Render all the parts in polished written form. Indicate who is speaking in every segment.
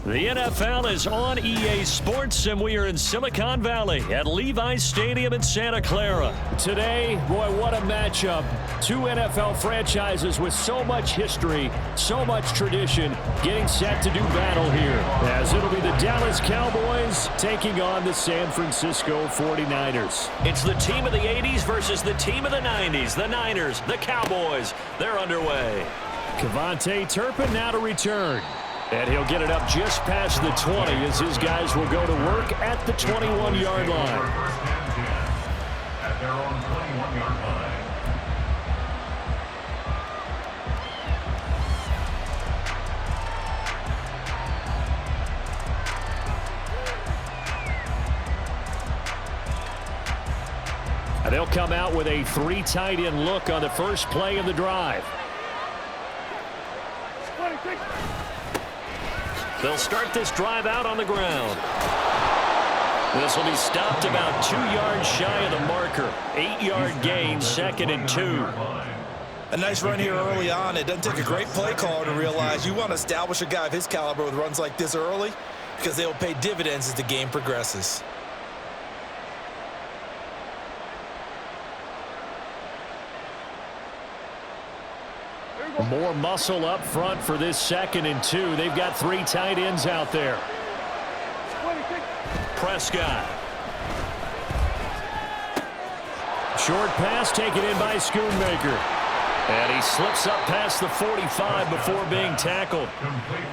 Speaker 1: The NFL is on EA Sports, and we are in Silicon Valley at Levi's Stadium in Santa Clara. Today, boy, what a matchup. Two NFL franchises with so much history, so much tradition, getting set to do battle here, as it'll be the Dallas Cowboys taking on the San Francisco 49ers. It's the team of the 80s versus the team of the 90s. The Niners, the Cowboys, they're underway. Kevontae Turpin now to return. And he'll get it up just past the 20 as his guys will go to work at the 21-yard line.
Speaker 2: At their own 21-yard line.
Speaker 1: And they'll come out with a three tight end look on the first play of the drive. They'll start this drive out on the ground. This will be stopped about 2 yards shy of the marker. 8-yard gain, 2nd and 2.
Speaker 3: A nice run here early on. It doesn't take a great play caller to realize you want to establish a guy of his caliber with runs like this early, because they will pay dividends as the game progresses.
Speaker 1: More muscle up front for this 2nd and 2. They've got three tight ends out there. Prescott. Short pass taken in by Schoonmaker. And he slips up past the 45 before being tackled.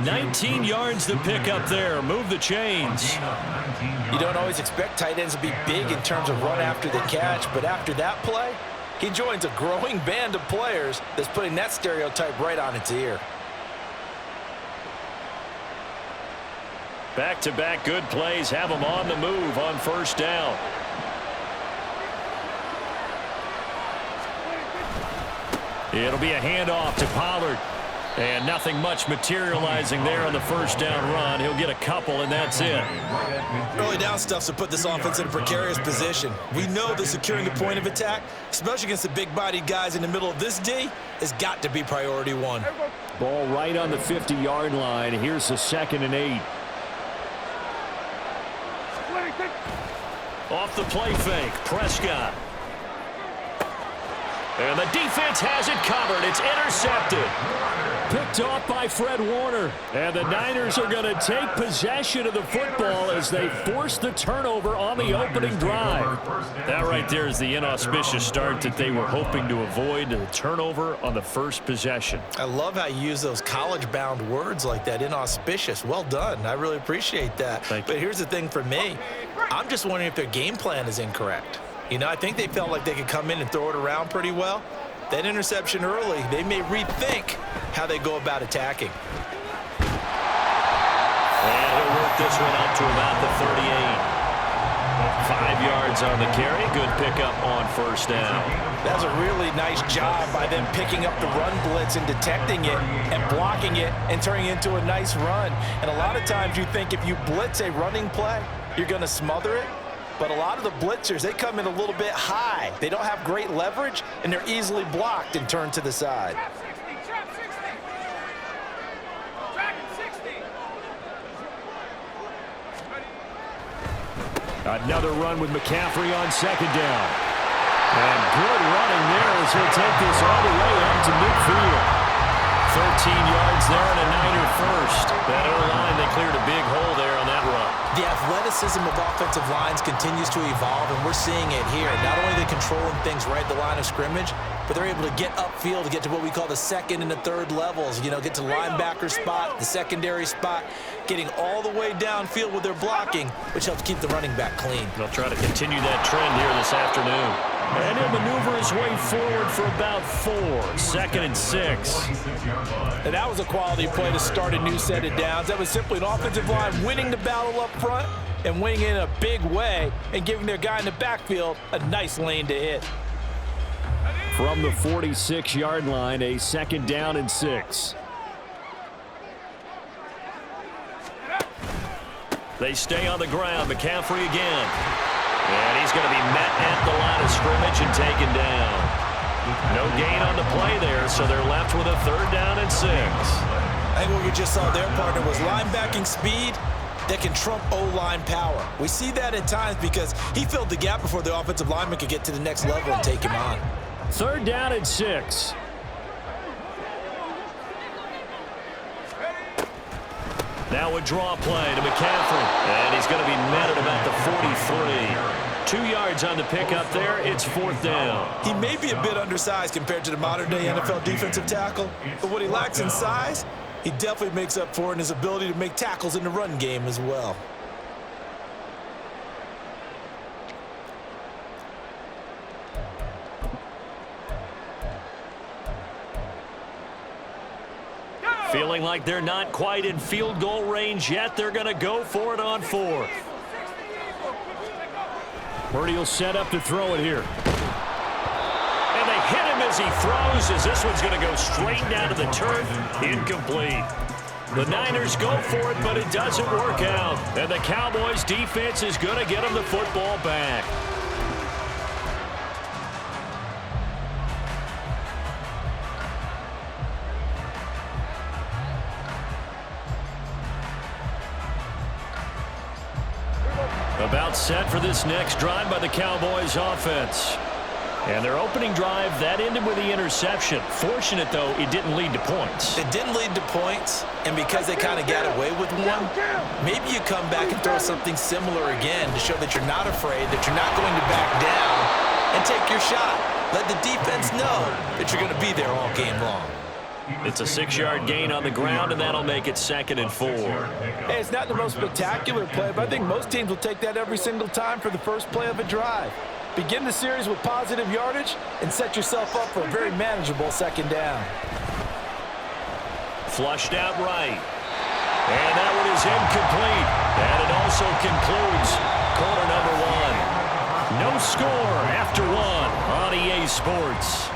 Speaker 1: 19 yards to pick up there. Move the chains.
Speaker 3: You don't always expect tight ends to be big in terms of run after the catch, but after that play, he joins a growing band of players that's putting that stereotype right on its ear.
Speaker 1: Back-to-back good plays have them on the move on first down. It'll be a handoff to Pollard. And nothing much materializing there on the first down run. He'll get a couple, and that's it.
Speaker 3: Early down stuff's to put this offense in a precarious position. We know that securing the point of attack, especially against the big-bodied guys in the middle of this D, has got to be priority one.
Speaker 1: Ball right on the 50-yard line. Here's the 2nd and 8. Off the play fake, Prescott. And the defense has it covered. It's intercepted. Picked off by Fred Warner. And the Niners are going to take possession of the football as they force the turnover on the opening drive. That right there is the inauspicious start that they were hoping to avoid, the turnover on the first possession.
Speaker 3: I love how you use those college-bound words like that, inauspicious. Well done. I really appreciate that.
Speaker 1: Thank you.
Speaker 3: But here's the thing for me. I'm just wondering if their game plan is incorrect. You know, I think they felt like they could come in and throw it around pretty well. That interception early, they may rethink how they go about attacking.
Speaker 1: And he'll work this one out to about the 38. 5 yards on the carry. Good pickup on first down.
Speaker 3: That's a really nice job by them picking up the run blitz and detecting it and blocking it and turning it into a nice run. And a lot of times you think if you blitz a running play, you're going to smother it. But a lot of the blitzers, they come in a little bit high. They don't have great leverage, and they're easily blocked and turned to the side.
Speaker 1: Another run with McCaffrey on 2nd down. And good running there as he'll take this all the way up to midfield. 13 yards there and a Niner first. That O-line, they cleared a big hole there on that run.
Speaker 3: The athleticism of offensive lines continues to evolve, and we're seeing it here. Not only are they controlling things right at the line of scrimmage, but they're able to get upfield to get to what we call the 2nd and the 3rd levels. You know, get to linebacker spot, the secondary spot, getting all the way downfield with their blocking, which helps keep the running back clean.
Speaker 1: They'll try to continue that trend here this afternoon. And he'll maneuver his way forward for about 4. 2nd and 6.
Speaker 3: And that was a quality play to start a new set of downs. That was simply an offensive line winning the battle up front and winning it in a big way and giving their guy in the backfield a nice lane to hit.
Speaker 1: From the 46-yard line, a 2nd down and 6. They stay on the ground. McCaffrey again. And he's going to be met at the line of scrimmage and taken down. No gain on the play there, so they're left with a 3rd down and 6.
Speaker 3: I think what we just saw their partner was linebacking speed that can trump O-line power. We see that at times because he filled the gap before the offensive lineman could get to the next level and take him on.
Speaker 1: 3rd down and 6. Now a draw play to McCaffrey, and he's going to be met at about the 43. 2 yards on the pickup there. It's 4th down.
Speaker 3: He may be a bit undersized compared to the modern-day NFL defensive tackle, but what he lacks in size, he definitely makes up for in his ability to make tackles in the run game as well.
Speaker 1: Feeling like they're not quite in field goal range yet. They're going to go for it on 4th. Purdy will set up to throw it here. And they hit him as he throws, as this one's going to go straight down to the turf. Incomplete. The Niners go for it, but it doesn't work out. And the Cowboys defense is going to get them the football back. About set for this next drive by the Cowboys offense. And their opening drive, that ended with the interception. Fortunate, though, it didn't lead to points.
Speaker 3: It didn't lead to points, and because they kind of got away with one, maybe you come back and throw something similar again to show that you're not afraid, that you're not going to back down, and take your shot. Let the defense know that you're going to be there all game long.
Speaker 1: It's a 6-yard gain on the ground, and that'll make it 2nd and 4.
Speaker 3: Hey, it's not the most spectacular play, but I think most teams will take that every single time for the first play of a drive. Begin the series with positive yardage and set yourself up for a very manageable 2nd down.
Speaker 1: Flushed out right. And that one is incomplete. And it also concludes quarter number 1. No score after 1 on EA Sports.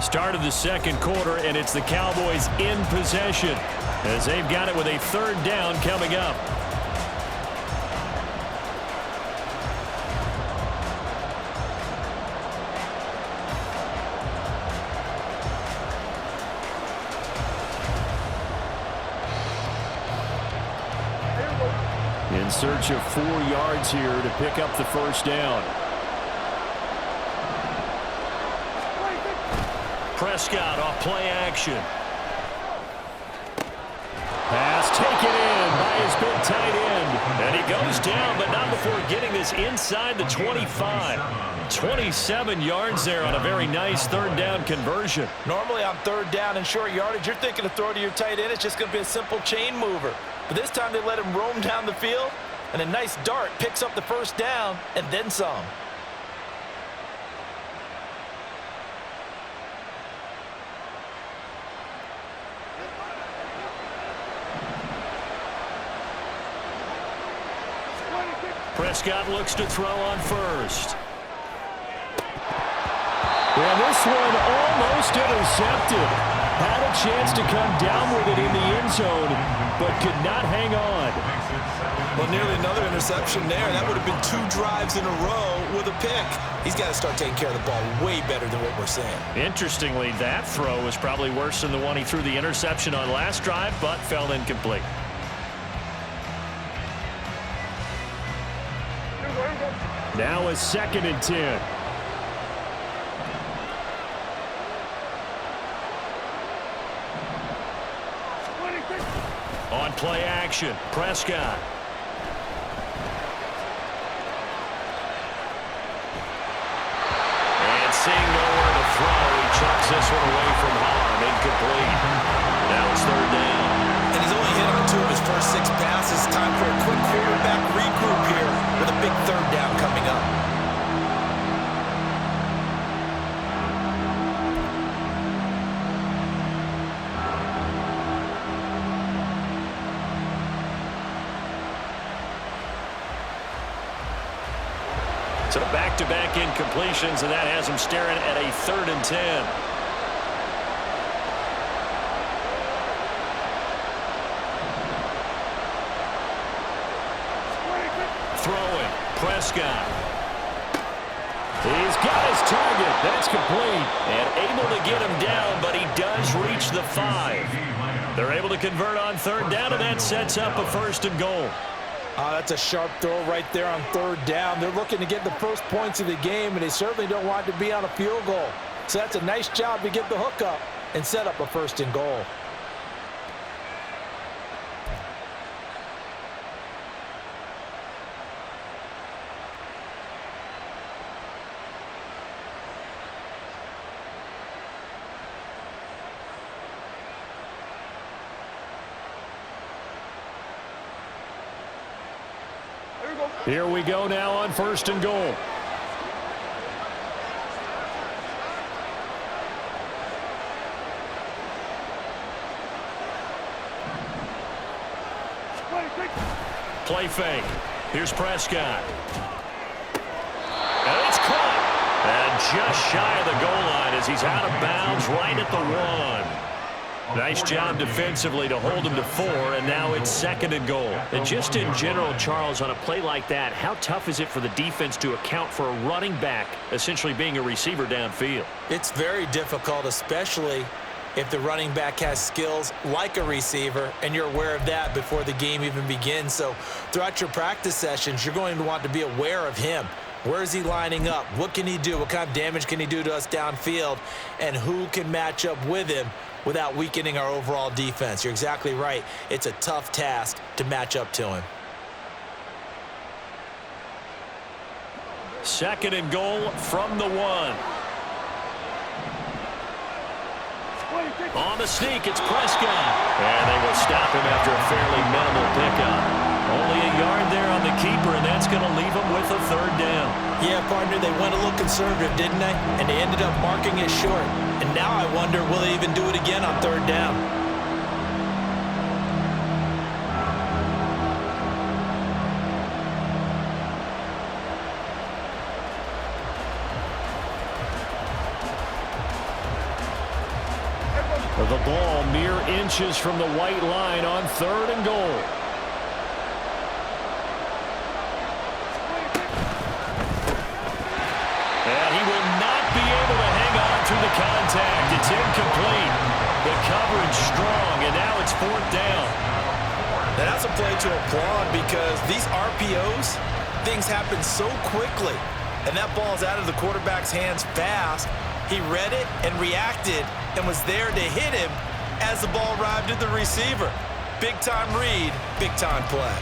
Speaker 1: Start of the 2nd quarter, and it's the Cowboys in possession as they've got it with a 3rd down coming up. In search of 4 yards here to pick up the 1st down. Prescott off play action. Pass taken in by his big tight end. And he goes down, but not before getting this inside the 25. 27 yards there on a very nice 3rd down conversion.
Speaker 3: Normally on 3rd down and short yardage, you're thinking of throw to your tight end. It's just going to be a simple chain mover. But this time they let him roam down the field, and a nice dart picks up the 1st down and then some.
Speaker 1: Prescott looks to throw on 1st. And this one almost intercepted. Had a chance to come down with it in the end zone, but could not hang on.
Speaker 3: Well, nearly another interception there. That would have been 2 drives in a row with a pick. He's got to start taking care of the ball way better than what we're saying.
Speaker 1: Interestingly, that throw was probably worse than the one he threw the interception on last drive, but fell incomplete. Now a 2nd and 10. On play action, Prescott. And seeing nowhere to throw, he chucks this one away from harm. Incomplete. Now it's 3rd down.
Speaker 3: And he's only hit on 2 of his first 6 passes. Time for a quick quarterback regroup here with a big 3rd down coming up.
Speaker 1: So back-to-back incompletions, and that has him staring at a 3rd and 10. Throwing, Prescott. He's got his target. That's complete. And able to get him down, but he does reach the 5. They're able to convert on third down, and that sets up a 1st and goal.
Speaker 3: That's a sharp throw right there on third down. They're looking to get the first points of the game, and they certainly don't want to be on a field goal. So that's a nice job to get the hook up and set up a 1st and goal.
Speaker 1: Here we go now on 1st and goal. Play fake. Here's Prescott. And it's caught. And just shy of the goal line as he's out of bounds right at the 1. Nice job defensively to hold him to 4, and now it's 2nd and goal. And just in general, Charles, on a play like that, how tough is it for the defense to account for a running back essentially being a receiver downfield?
Speaker 3: It's very difficult, especially if the running back has skills like a receiver, and you're aware of that before the game even begins. So throughout your practice sessions, you're going to want to be aware of him. Where is he lining up? What can he do? What kind of damage can he do to us downfield? And who can match up with him without weakening our overall defense? You're exactly right. It's a tough task to match up to him.
Speaker 1: 2nd and goal from the 1. On the sneak, it's Prescott. And they will stop him after a fairly minimal pickup. Only a yard there on the keeper, and that's going to leave him with a 3rd down.
Speaker 3: Yeah, partner, they went a little conservative, didn't they? And they ended up marking it short. And now I wonder, will they even do it again on 3rd down?
Speaker 1: The ball mere inches from the white line on 3rd and goal. And he will not be able to hang on through the contact. It's incomplete. The coverage strong, and now it's 4th down.
Speaker 3: And that's a play to applaud because these RPOs, things happen so quickly. And that ball's out of the quarterback's hands fast. He read it and reacted and was there to hit him as the ball arrived at the receiver. Big-time read, big-time play.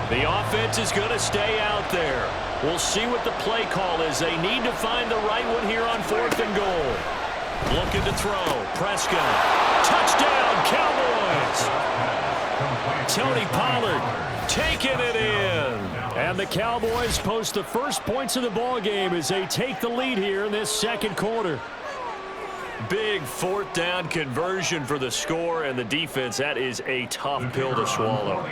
Speaker 1: The offense is going to stay out there. We'll see what the play call is. They need to find the right one here on 4th and goal. Looking to throw. Prescott. Touchdown, Cowboys. Tony Pollard taking it in. And the Cowboys post the first points of the ball game as they take the lead here in this 2nd quarter. Big 4th down conversion for the score, and the defense, that is a tough pill to swallow.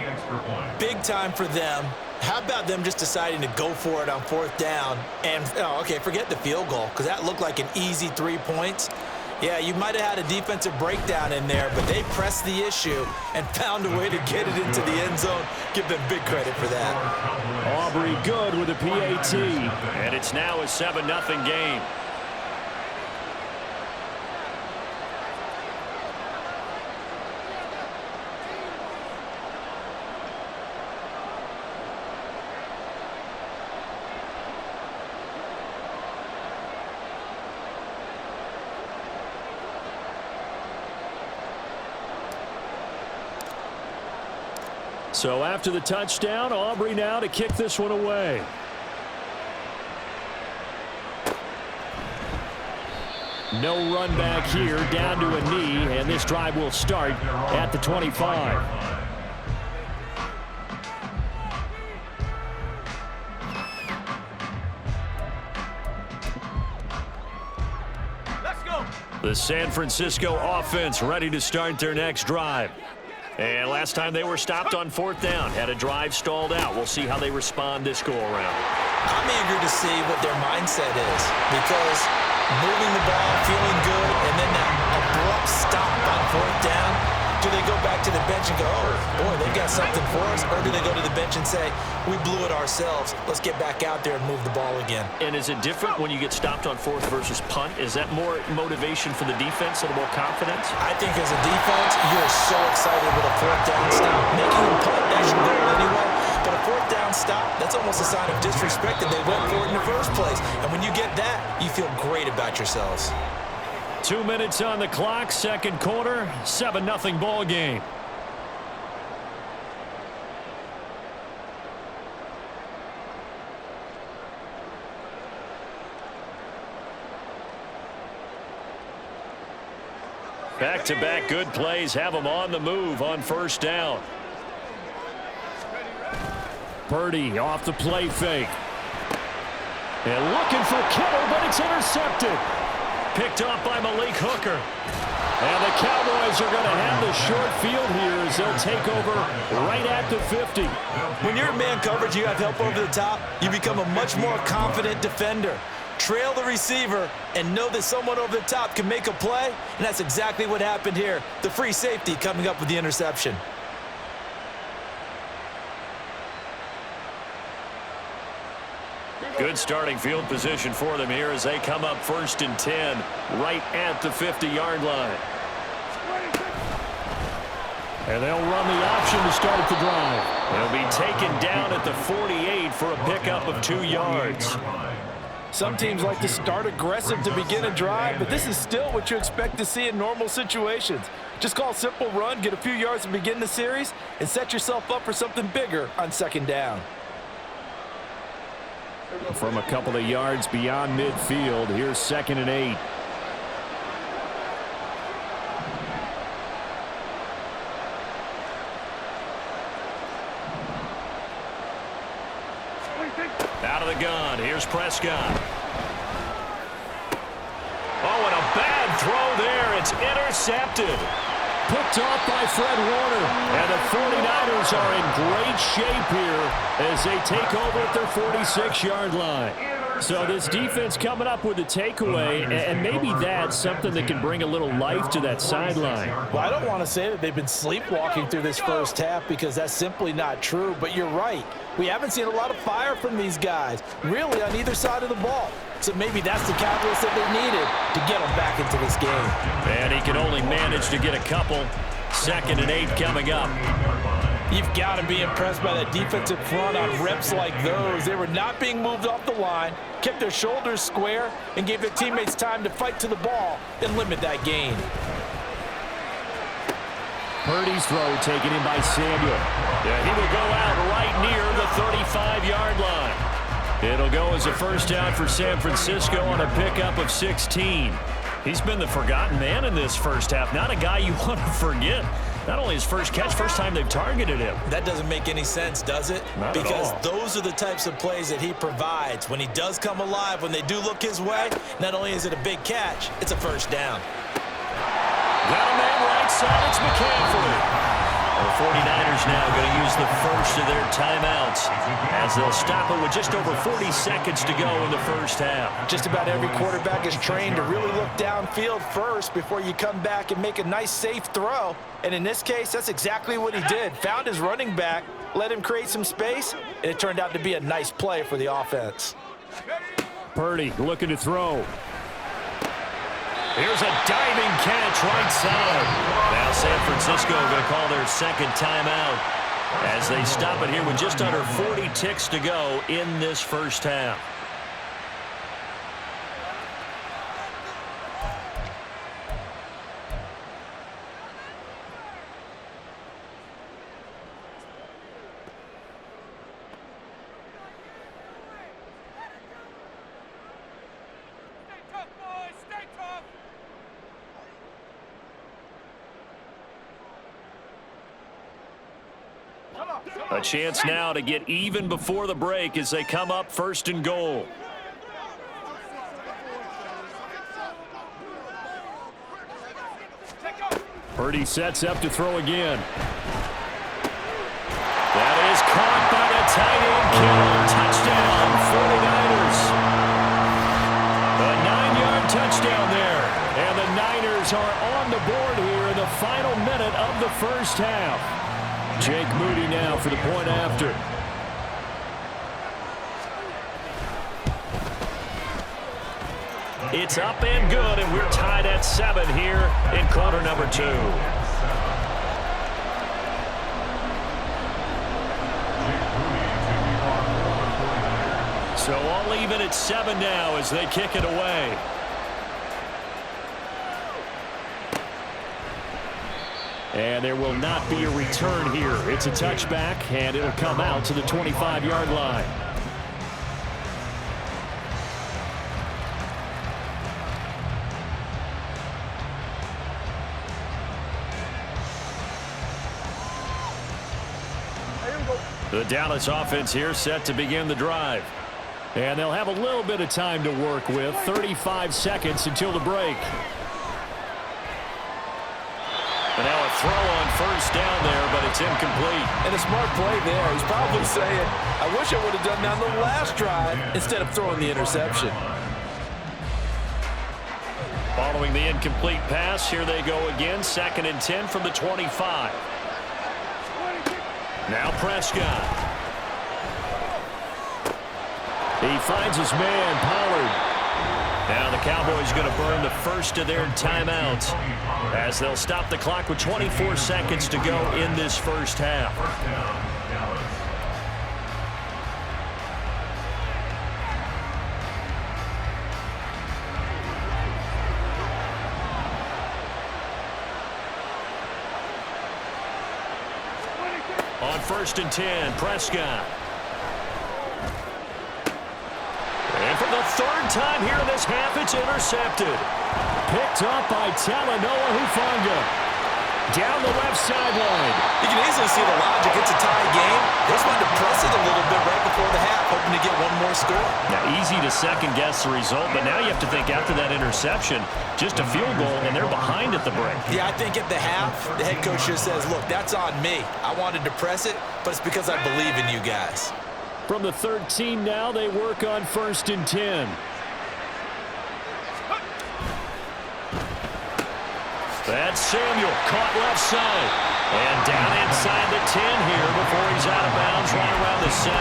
Speaker 3: Big time for them. How about them just deciding to go for it on 4th down? And, okay, forget the field goal, because that looked like an easy 3 points. Yeah, you might have had a defensive breakdown in there, but they pressed the issue and found a way to get it into the end zone. Give them big credit for that.
Speaker 1: Aubrey good with a PAT, and it's now a 7-0 game. So after the touchdown, Aubrey now to kick this one away. No run back here, down to a knee, and this drive will start at the 25. Let's go. The San Francisco offense ready to start their next drive. And last time they were stopped on 4th down, had a drive stalled out. We'll see how they respond this go-around.
Speaker 3: I'm eager to see what their mindset is, because moving the ball, feeling good, and then that abrupt stop on 4th down, do they go back to the bench and go, oh, boy, they've got something for us? Or do they go to the bench and say, we blew it ourselves, let's get back out there and move the ball again?
Speaker 1: And is it different when you get stopped on 4th versus punt? Is that more motivation for the defense, a little more confidence?
Speaker 3: I think as a defense, you're so excited with a 4th down stop. Making them punt, that's your goal anyway. But a 4th down stop, that's almost a sign of disrespect that they went for it in the first place. And when you get that, you feel great about yourselves.
Speaker 1: 2 minutes on the clock, second quarter, 7-0 ball game. Back-to-back good plays have them on the move on 1st down. Purdy off the play fake. And looking for Kittle, but it's intercepted. Picked off by Malik Hooker. And the Cowboys are going to have the short field here as they'll take over right at the 50.
Speaker 3: When you're in man coverage, you have help over the top, you become a much more confident defender. Trail the receiver and know that someone over the top can make a play, and that's exactly what happened here. The free safety coming up with the interception.
Speaker 1: Good starting field position for them here as they come up 1st and 10 right at the 50-yard line. And they'll run the option to start the drive. They'll be taken down at the 48 for a pickup of 2 yards.
Speaker 3: Some teams like to start aggressive to begin a drive, but this is still what you expect to see in normal situations. Just call a simple run, get a few yards to begin the series, and set yourself up for something bigger on 2nd down.
Speaker 1: From a couple of yards beyond midfield, here's 2nd and 8. Out of the gun, here's Prescott. Oh, and a bad throw there. It's intercepted. Picked off by Fred Warner. And the 49ers are in great shape here as they take over at their 46-yard line. So this defense coming up with a takeaway, and maybe that's something that can bring a little life to that sideline.
Speaker 3: Well, I don't want to say that they've been sleepwalking through this first half because that's simply not true, but you're right. We haven't seen a lot of fire from these guys, really on either side of the ball. So maybe that's the catalyst that they needed to get them back into this game.
Speaker 1: And he can only manage to get a couple. 2nd and 8 coming up.
Speaker 3: You've got to be impressed by that defensive front on reps like those. They were not being moved off the line, kept their shoulders square, and gave their teammates time to fight to the ball and limit that gain.
Speaker 1: Purdy's throw taken in by Samuel. Yeah, he will go out right near the 35-yard line. It'll go as a 1st down for San Francisco on a pickup of 16. He's been the forgotten man in this first half. Not a guy you want to forget. Not only his first catch, first time they've targeted him.
Speaker 3: That doesn't make any sense, does it?
Speaker 1: Not
Speaker 3: because
Speaker 1: at all.
Speaker 3: Those are the types of plays that he provides. When he does come alive, when they do look his way, not only is it a big catch, it's a 1st down.
Speaker 1: Got a man right side. It's McCaffrey. The 49ers now going to use the first of their timeouts as they'll stop it with just over 40 seconds to go in the first half.
Speaker 3: Just about every quarterback is trained to really look downfield first before you come back and make a nice, safe throw. And in this case, that's exactly what he did. Found his running back, let him create some space, and it turned out to be a nice play for the offense.
Speaker 1: Purdy looking to throw. Here's a diving catch right side. Now San Francisco going to call their 2nd timeout as they stop it here with just under 40 ticks to go in this first half. A chance now to get even before the break as they come up 1st and goal. Purdy sets up to throw again. That is caught by the tight end, Kittle. Touchdown, 49ers. A 9-yard touchdown there. And the Niners are on the board here in the final minute of the first half. Jake Moody now for the point after. It's up and good, and we're tied at 7 here in quarter number 2. So all even at 7 now as they kick it away. And there will not be a return here. It's a touchback, and it'll come out to the 25-yard line. The Dallas offense here set to begin the drive. And they'll have a little bit of time to work with. 35 seconds until the break. And now a throw on first down there, but it's incomplete.
Speaker 3: And a smart play there. He's probably saying, I wish I would have done that on the last drive instead of throwing the interception.
Speaker 1: Following the incomplete pass, here they go again. 2nd and 10 from the 25. Now Prescott. He finds his man, Pollard. Now the Cowboys going to burn the first of their timeouts as they'll stop the clock with 24 seconds to go in this first half. On 1st and 10, Prescott. And for the 3rd time here in this half, it's intercepted. Picked up by Talanoa Hufanga. Down the left sideline.
Speaker 3: You can easily see the logic. It's a tie game. They just wanted to press it a little bit right before the half, hoping to get one more score.
Speaker 1: Now, easy to second-guess the result, but now you have to think after that interception, just a field goal, and they're behind at the break.
Speaker 3: Yeah, I think at the half, the head coach just says, look, that's on me. I wanted to press it, but it's because I believe in you guys.
Speaker 1: From the 3rd team now, they work on 1st and 10. That's Samuel, caught left side. And down inside the 10 here before he's out of bounds, right around the 7.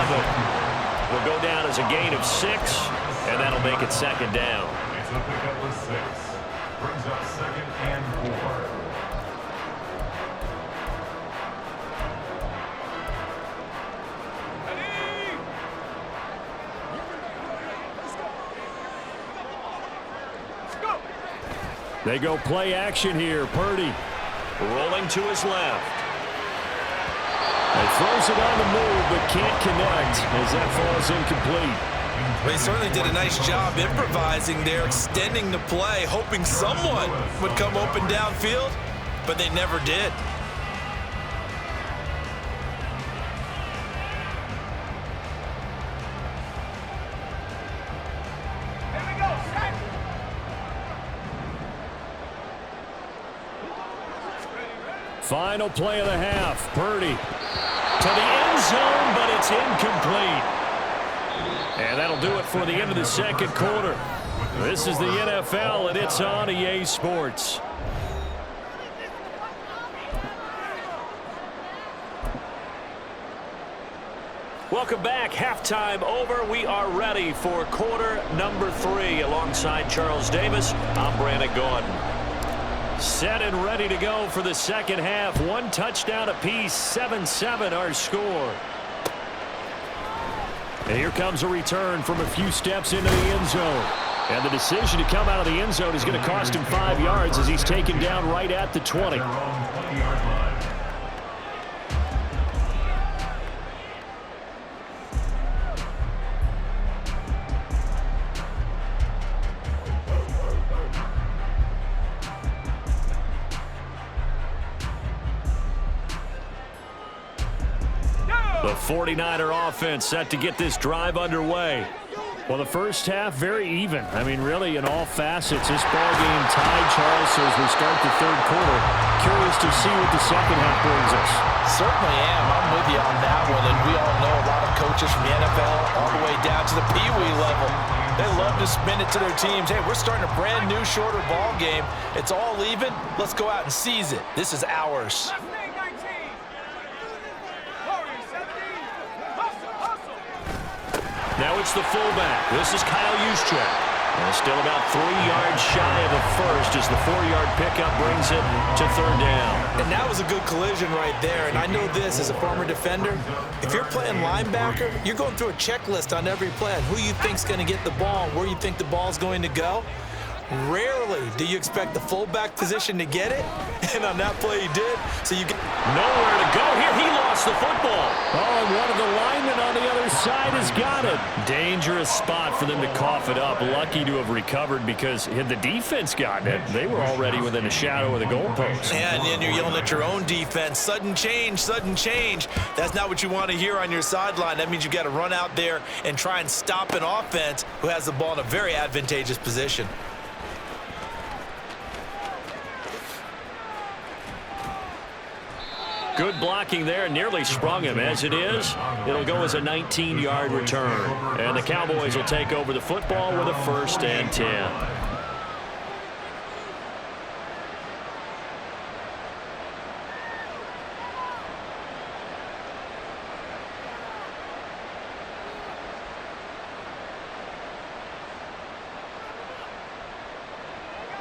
Speaker 1: Will go down as a gain of 6, and that'll make it 2nd down.
Speaker 2: It's a pickup with 6. Brings up 2nd and 4.
Speaker 1: They go play action here. Purdy rolling to his left. He throws it on the move, but can't connect as that falls incomplete.
Speaker 3: Well, he certainly did a nice job improvising there, extending the play, hoping someone would come open downfield, but they never did.
Speaker 1: Final play of the half. Purdy to the end zone, but it's incomplete. And that'll do it for the end of the 2nd quarter. This is the NFL, and it's on EA Sports. Welcome back. Halftime over. We are ready for quarter number 3. Alongside Charles Davis, I'm Brandon Gordon. Set and ready to go for the 2nd half. 1 touchdown apiece, 7-7 our score. And here comes a return from a few steps into the end zone. And the decision to come out of the end zone is going to cost him 5 yards as he's taken down right at the 20. The 49er offense set to get this drive underway. Well, the first half, very even. I mean, really, in all facets, this ball game tied, Charles, so as we start the third quarter. Curious to see what the second half brings us.
Speaker 3: Certainly am. I'm with you on that one. And we all know a lot of coaches from the NFL all the way down to the Pee Wee level. They love to spin it to their teams. Hey, we're starting a brand new, shorter ball game. It's all even. Let's go out and seize it. This is ours.
Speaker 1: Now it's the fullback. This is Kyle Juszczyk. And still about 3 yards shy of a first as the 4-yard pickup brings it to third down.
Speaker 3: And that was a good collision right there. And I know this as a former defender. If you're playing linebacker, you're going through a checklist on every play. Who you think's going to get the ball and where you think the ball's going to go. Rarely do you expect the fullback position to get it. And on that play he did. So you get
Speaker 1: nowhere to go here. He lost the football. Oh, and one of the linemen on the other side has got it. Dangerous spot for them to cough it up. Lucky to have recovered because had the defense gotten it, they were already within a shadow of the goalpost.
Speaker 3: Yeah, and then you're yelling at your own defense. Sudden change, sudden change. That's not what you want to hear on your sideline. That means you've got to run out there and try and stop an offense who has the ball in a very advantageous position.
Speaker 1: Good blocking there, nearly sprung him. As it is, it'll go as a 19-yard return. And the Cowboys will take over the football with a 1st and 10.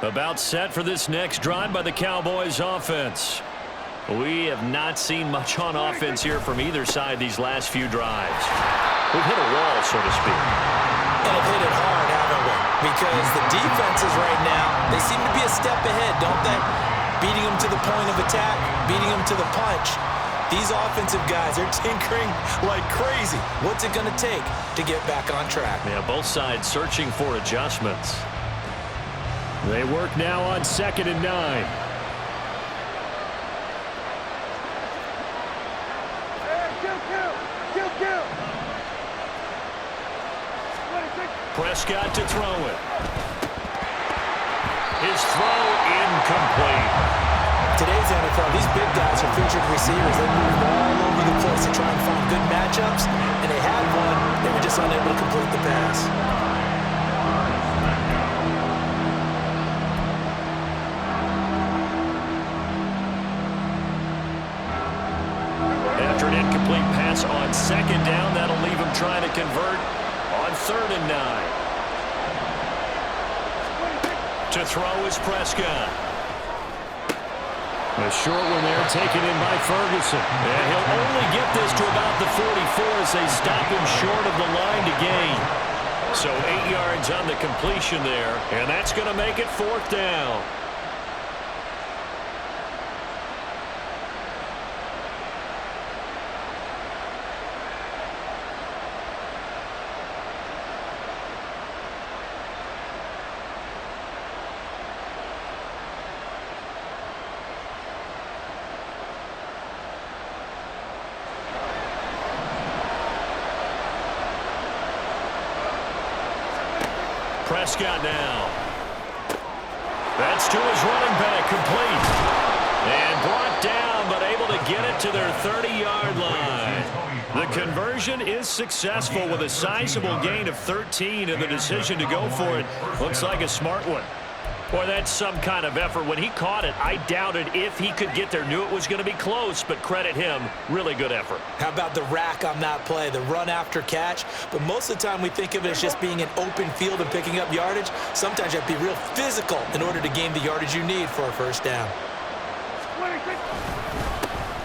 Speaker 1: About set for this next drive by the Cowboys offense. We have not seen much on offense here from either side these last few drives. We've hit a wall, so to speak.
Speaker 3: And have hit it hard, haven't we? Because the defenses right now, they seem to be a step ahead, don't they? Beating them to the point of attack, beating them to the punch. These offensive guys, they're tinkering like crazy. What's it going to take to get back on track?
Speaker 1: Yeah, both sides searching for adjustments. They work now on 2nd and 9. Prescott to throw it. His throw incomplete.
Speaker 3: Today's NFL, these big guys are featured receivers. They move all over the place to try and find good matchups, and they had one. They were just unable to complete the pass.
Speaker 1: After an incomplete pass on 2nd down, that'll leave him trying to convert on 3rd and 9. To throw is Prescott. A short one there taken in by Ferguson. And he'll only get this to about the 44 as they stop him short of the line to gain. So 8 yards on the completion there, and that's going to make it 4th down. Prescott now. That's to his running back, complete. And brought down, but able to get it to their 30-yard line. The conversion is successful with a sizable gain of 13, and the decision to go for it looks like a smart one. Boy, that's some kind of effort. When he caught it, I doubted if he could get there. Knew it was going to be close, but credit him. Really good effort.
Speaker 3: How about the rack on that play, the run after catch? But most of the time we think of it as just being an open field and picking up yardage. Sometimes you have to be real physical in order to gain the yardage you need for a 1st down.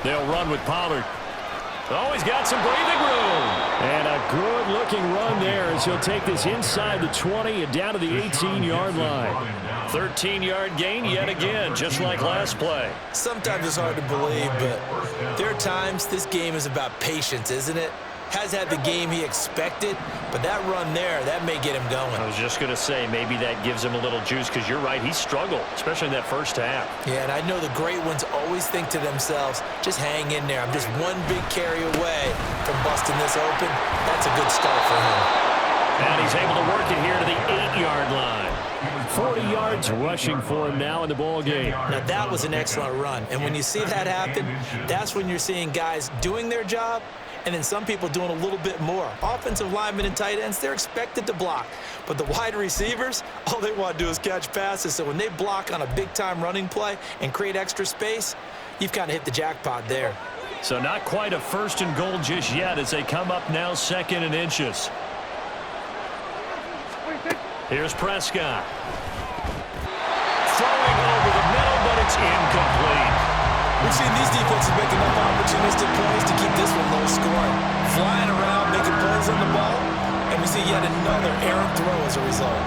Speaker 1: They'll run with Pollard. Oh, he's got some breathing room. And a good-looking run there as he'll take this inside the 20 and down to the 18-yard line. 13-yard gain yet again, just like last play.
Speaker 3: Sometimes it's hard to believe, but there are times this game is about patience, isn't it? Has had the game he expected, but that run there, that may get him going.
Speaker 1: I was just going to say, maybe that gives him a little juice, because you're right, he struggled, especially in that first half.
Speaker 3: Yeah, and I know the great ones always think to themselves, just hang in there. I'm just one big carry away from busting this open. That's a good start for him.
Speaker 1: And he's able to work it here to the 8-yard line. 40 yards rushing for him now in the ball game.
Speaker 3: Now, that was an excellent run. And when you see that happen, that's when you're seeing guys doing their job and then some people doing a little bit more. Offensive linemen and tight ends, they're expected to block. But the wide receivers, all they want to do is catch passes. So when they block on a big-time running play and create extra space, you've kind of hit the jackpot there.
Speaker 1: So not quite a 1st and goal just yet as they come up now 2nd and inches. Here's Prescott. Throwing over the middle, but it's incomplete.
Speaker 3: We've seen these defenses make enough opportunistic plays to keep this one low scoring. Flying around, making plays on the ball, and we see yet another errant throw as a result.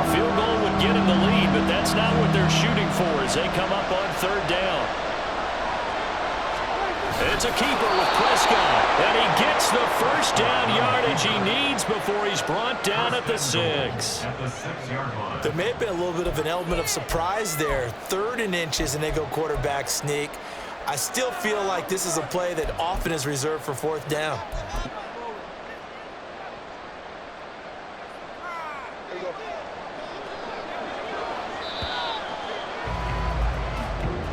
Speaker 1: A field goal would get him the lead, but that's not what they're shooting for as they come up on 3rd down. It's a keeper with Prescott, and he gets the 1st down yardage he needs before he's brought down at the 6.
Speaker 2: At the 6-yard line.
Speaker 3: There may have been a little bit of an element of surprise there. 3rd and inches, and they go quarterback sneak. I still feel like this is a play that often is reserved for 4th down.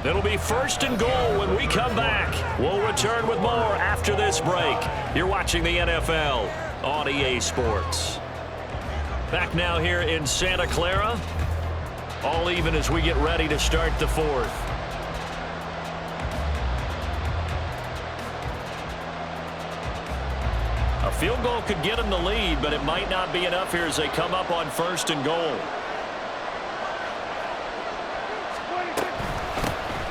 Speaker 1: It'll be 1st and goal when we come back. We'll return with more after this break. You're watching the NFL on EA Sports. Back now here in Santa Clara. All even as we get ready to start the 4th. A field goal could get them the lead, but it might not be enough here as they come up on 1st and goal.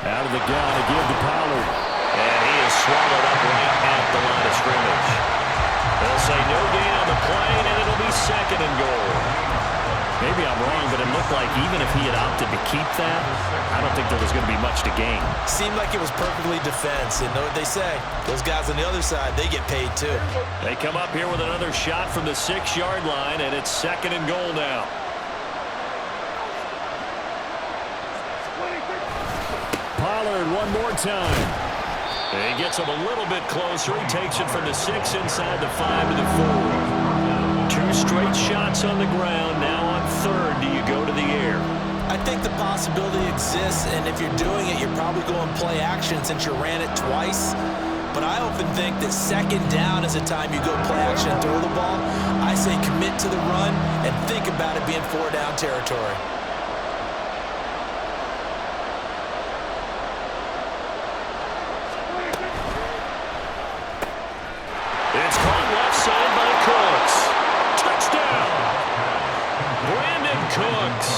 Speaker 1: Out of the gun to give to Pollard. And he is swallowed up right at the line of scrimmage. They'll say no gain on the play, and it'll be 2nd and goal. Maybe I'm wrong, but it looked like even if he had opted to keep that, I don't think there was going to be much to gain.
Speaker 3: Seemed like it was perfectly defense. And know what they say? Those guys on the other side, they get paid too.
Speaker 1: They come up here with another shot from the 6-yard line, and it's 2nd and goal now. Pollard one more time. And he gets him a little bit closer. He takes it from the 6 inside the 5 to the 4. 2 straight shots on the ground. Now on 3rd, do you go to the air?
Speaker 3: I think the possibility exists, and if you're doing it, you're probably going play action since you ran it twice. But I often think that 2nd down is the time you go play action and throw the ball. I say commit to the run and think about it being 4-down territory.
Speaker 1: It's caught left side by Cooks. Touchdown! Brandon Cooks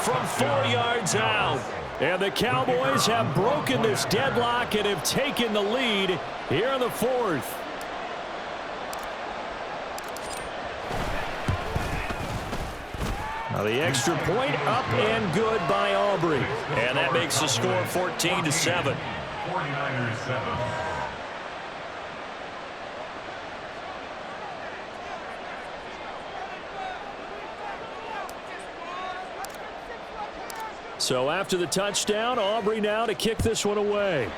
Speaker 1: from 4 yards out. And the Cowboys have broken this deadlock and have taken the lead here in the 4th. Now the extra point up and good by Aubrey. And that makes the score 14-7.
Speaker 2: 49ers 7.
Speaker 1: So after the touchdown, Aubrey now to kick this one away.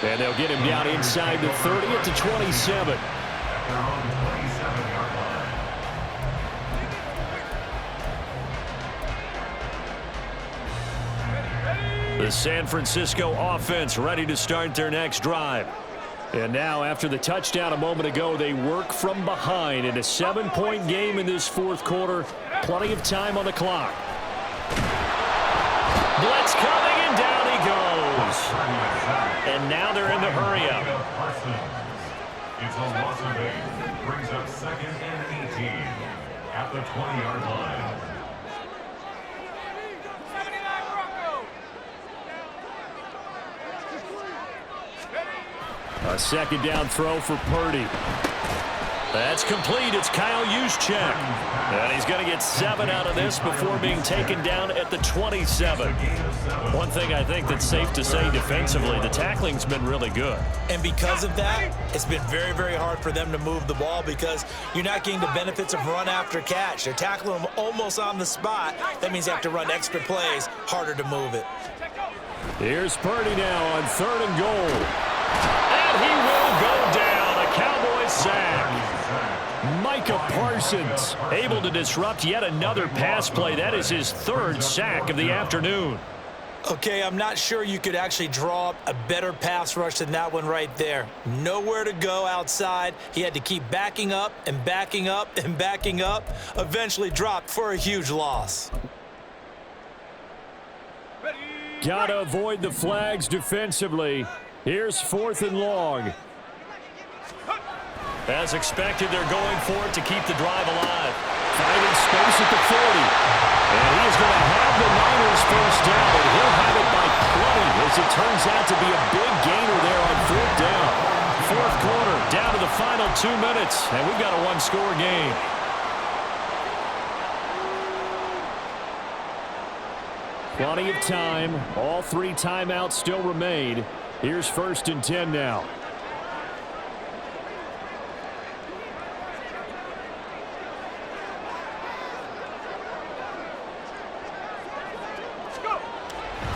Speaker 1: And they'll get him down inside the 30 at the 27.
Speaker 2: At their own 27-yard line.
Speaker 1: The San Francisco offense ready to start their next drive. And now, after the touchdown a moment ago, they work from behind in a 7-point game in this 4th quarter. Plenty of time on the clock. Blitz coming, and down he goes. And now they're in the hurry-up.
Speaker 2: It's a loss of 8. Brings up 2nd and 18 at the 20-yard line.
Speaker 1: A 2nd down throw for Purdy. That's complete. It's Kyle Juszczyk. And he's going to get 7 out of this before being taken down at the 27. One thing I think that's safe to say defensively, the tackling's been really good.
Speaker 3: And because of that, it's been very, very hard for them to move the ball because you're not getting the benefits of run after catch. They're tackling them almost on the spot. That means you have to run extra plays, harder to move it.
Speaker 1: Here's Purdy now on 3rd and goal. And he will go down. A Cowboys sack. Micah Parsons able to disrupt yet another pass play. That is his 3rd sack of the afternoon.
Speaker 3: Okay, I'm not sure you could actually draw up a better pass rush than that one right there. Nowhere to go outside. He had to keep backing up and backing up and backing up. Eventually dropped for a huge loss.
Speaker 1: Gotta avoid the flags defensively. Here's 4th and long. As expected, they're going for it to keep the drive alive. Finding space at the 40. And he's going to have the Niners first down, and he'll have it by 20 as it turns out to be a big gainer there on 4th down. 4th quarter, down to the final 2 minutes, and we've got a one-score game. Plenty of time. All 3 timeouts still remain. Here's 1st and 10 now.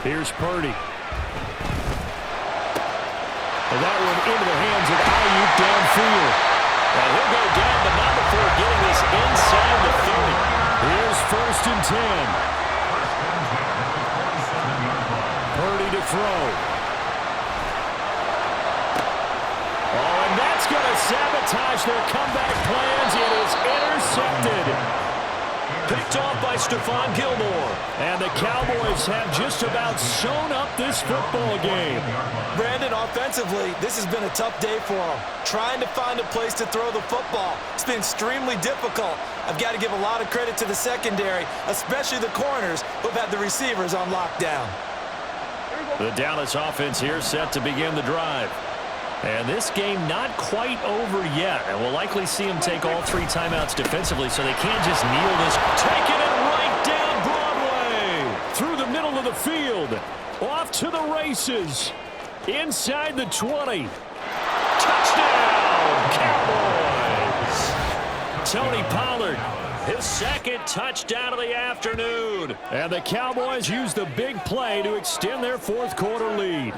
Speaker 1: Here's Purdy. And that one into the hands of Ayuk downfield. And he'll go down, but not before getting this inside the 30. Here's 1st and 10. Purdy to throw. Oh, and that's going to sabotage their comeback plans. It is intercepted. Picked off by Stephon Gilmore. And the Cowboys have just about sewn up this football game.
Speaker 3: Brandon, offensively, this has been a tough day for them. Trying to find a place to throw the football. It's been extremely difficult. I've got to give a lot of credit to the secondary, especially the corners who've had the receivers on lockdown.
Speaker 1: The Dallas offense here set to begin the drive. And this game not quite over yet. And we'll likely see them take all 3 timeouts defensively so they can't just kneel this. Taking it right down Broadway. Through the middle of the field. Off to the races. Inside the 20. Touchdown, Cowboys. Tony Pollard, his 2nd touchdown of the afternoon. And the Cowboys use the big play to extend their 4th quarter lead.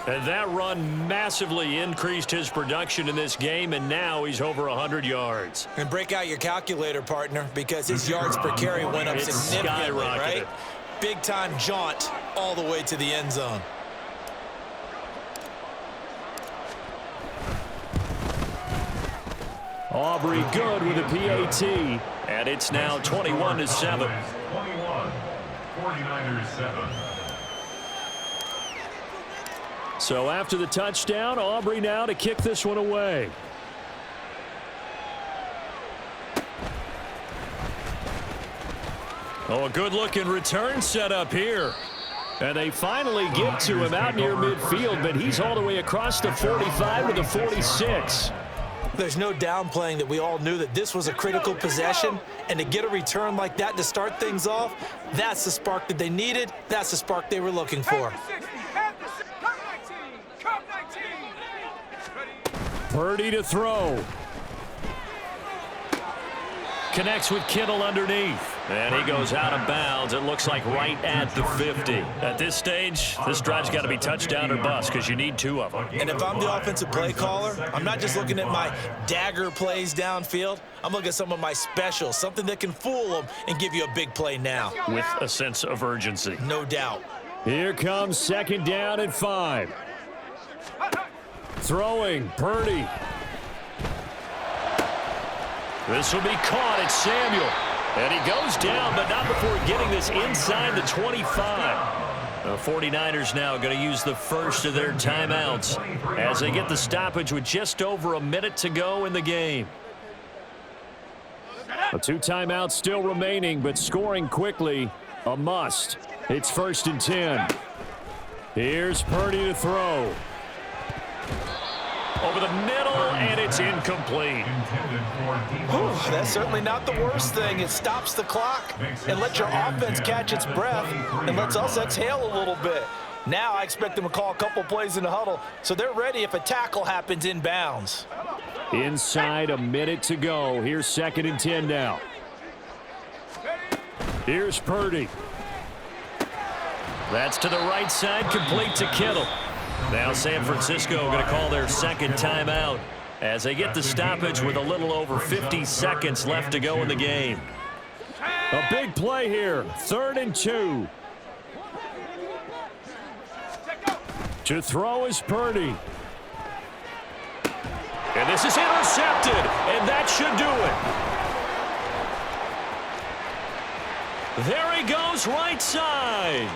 Speaker 1: And that run massively increased his production in this game, and now he's over 100 yards.
Speaker 3: And break out your calculator, partner, because his yards per carry went up significantly, right? Big-time jaunt all the way to the end zone.
Speaker 1: Aubrey good with a PAT, and it's now 21-7.
Speaker 2: 21, 49ers 7.
Speaker 1: So after the touchdown, Aubrey now to kick this one away. Oh, a good-looking return set up here. And they finally get to him out near midfield, but he's all the way across the 45 to the 46.
Speaker 3: There's no downplaying that we all knew that this was a critical possession, and to get a return like that to start things off, that's the spark that they needed. That's the spark they were looking for.
Speaker 1: Purdy to throw. Connects with Kittle underneath. And he goes out of bounds. It looks like right at the 50. At this stage, this drive's got to be touchdown or bust because you need 2 of them.
Speaker 3: And if I'm the offensive play caller, I'm not just looking at my dagger plays downfield. I'm looking at some of my specials, something that can fool them and give you a big play now.
Speaker 1: With a sense of urgency.
Speaker 3: No doubt.
Speaker 1: Here comes 2nd down and 5. Throwing, Purdy. This will be caught. It's Samuel. And he goes down, but not before getting this inside the 25. The 49ers now going to use the first of their timeouts as they get the stoppage with just over a minute to go in the game. 2 timeouts still remaining, but scoring quickly, a must. It's 1st and 10. Here's Purdy to throw. Over the middle, and it's It's incomplete.
Speaker 3: That's certainly not the worst thing. It stops the clock and lets your offense catch its breath and lets us exhale a little bit. Now I expect them to call a couple plays in the huddle so they're ready if a tackle happens inbounds.
Speaker 1: Inside a minute to go. Here's 2nd and 10 now. Here's Purdy. That's to the right side, complete to Kittle. Now San Francisco going to call their 2nd timeout as they get the stoppage with a little over 50 seconds left to go in the game. A big play here, 3rd and 2. To throw is Purdy. And this is intercepted, and that should do it. There he goes, right side.